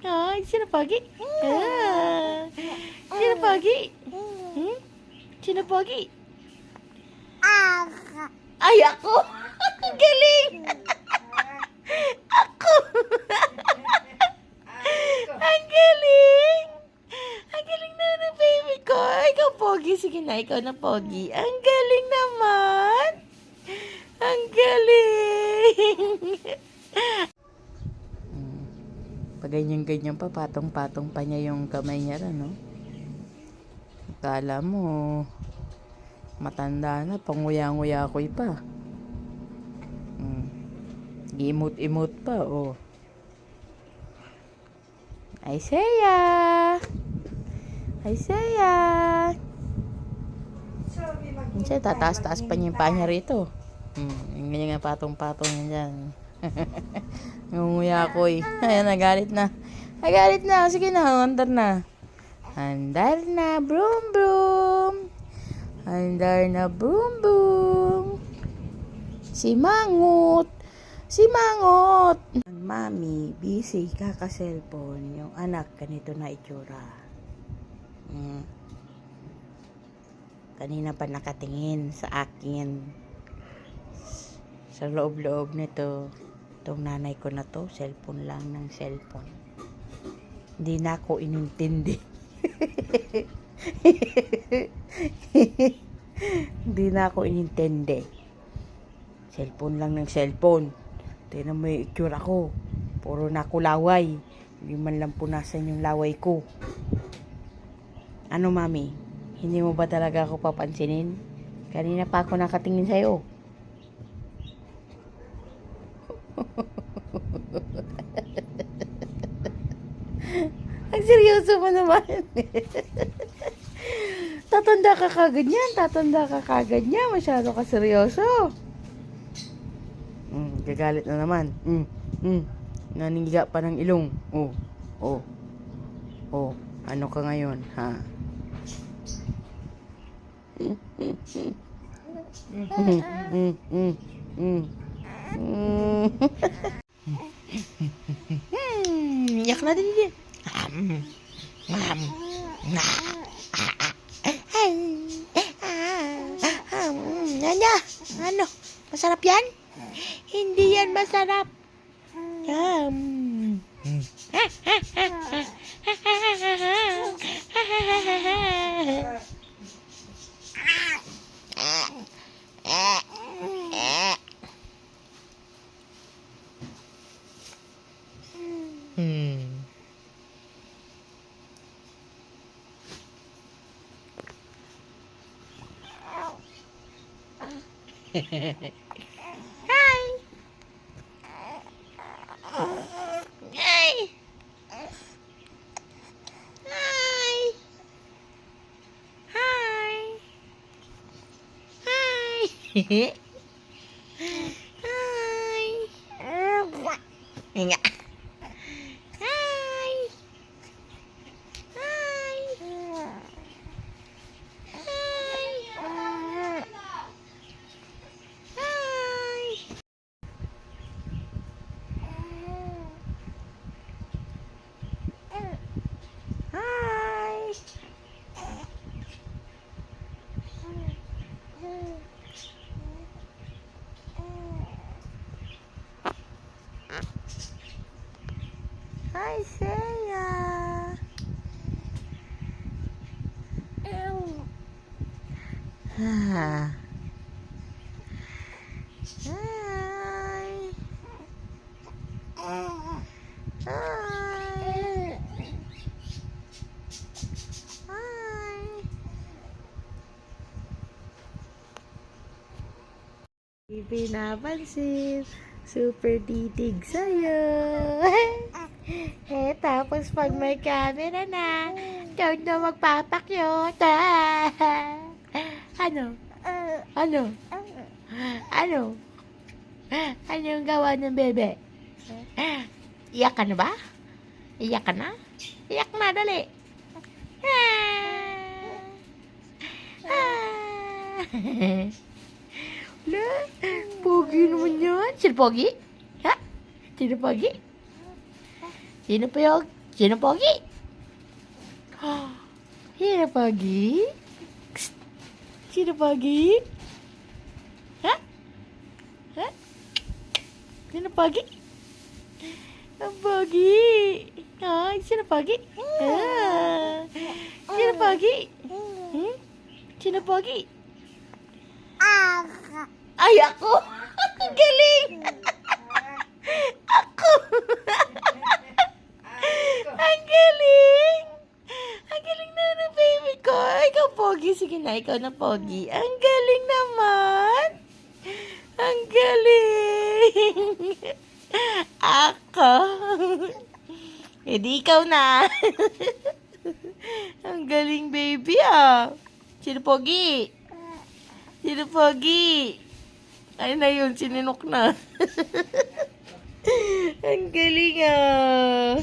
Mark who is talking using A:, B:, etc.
A: Ay, sino pogi? Sino pogi? Sino pogi? Ay, ako! Ang galing! Ako! Ang galing! Ang galing na ng baby ko. Ikaw pogi. Sige na, ikaw na pogi. Ang galing naman! Ang galing! Pag ganyan-ganyan pa, patong-patong pa niya yung kamay niya, no? Akala mo, matanda na, panguya-nguya-koy pa. Gi-emote-emote pa, oh. Isaiah! Isaiah! Minsan, tataas-taas pa niya yung paa niya rito. Yung ganyan nga patong-patong niya dyan. Nguya-koy. Ayan, nagalit na. Nagalit na. Sige na, andar na. Andar na, broom broom. Andar na, broom broom. Si Mangot. Si Mangot. Mami, busy, kaka-cellphone. Yung anak, ganito na itsura. Kanina pa nakatingin sa akin. Sa loob-loob nito. Itong nanay ko na to, cellphone lang ng cellphone. Hindi na ako inintindi. Hindi na ako inintindi. Cellphone lang ng cellphone. Tingnan mo yung itsura ko. Puro nakulaway. Hindi man lang punasan yung laway ko. Ano, mami? Hindi mo ba talaga ako papansinin? Kanina pa ako nakatingin sa'yo. Ang seryoso mo naman. Tatanda ka kagad yan. Tatanda ka kagad yan. Masyado ka seryoso. Gagalit na naman. Naniga pa ng ilong. Ano ka ngayon, ha? Yak na din din. Ano? Masarap yan? Hindi yan masarap. Hi. Hi. Hi. Hi. Hi. Hi. Nga. Hi. Hi. Hi, Isaiah. Hi. Di pinapansin. Super titig sa'yo. Tapos pag may camera na, ikaw na magpapakyot. Ano? Ano? Ano? Ano yung gawa ng bebe? Iyak ka na ba? Iyak ka na? Iyak na, dali. Pogi naman yan. Sino pogi? Ha? Sino pogi? Sino puyog? Sino pogi? Sino pogi? Psst. Sino pogi? Ha? Ha? Sino pogi? Ang pogi. Ay, sino pogi? Ah. Sino pogi? Hmm? Sino pogi? Ay, ako! Ang galing! Ako! Ang galing! Ang galing na ng baby ko. Ikaw pogi. Sige na, ikaw na pogi. Ang galing naman! Ang galing! Ako! E di ikaw na. Ang galing baby ah. Sino pogi? Sino pogi? Ay na yun, sininok na. Ang galing ah.